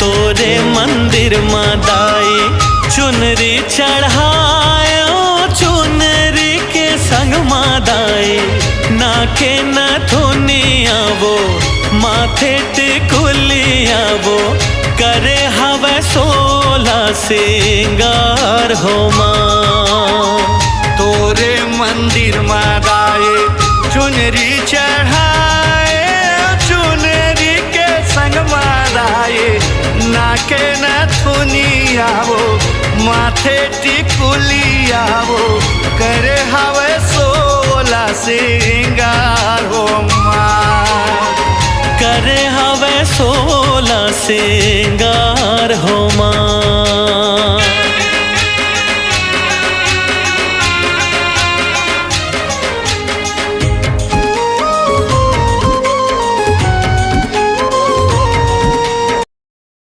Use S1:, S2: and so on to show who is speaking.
S1: तोरे मंदिर मादाई चुनरी चढ़ायो, चुनरी के संग मादाई नाके न धुनिया वो माथे टिकुलिया वो करे हवे 16 सिंगार हो माँ।
S2: तोरे मंदिर मादाए चुनरी चढ़ाए, चुनरी के संग मादाए नाके न थुनिया वो माथे टिकुलिया वो करे हवे 16 सिंगार हो माँ।
S1: करे हवे 16 सिंगार हो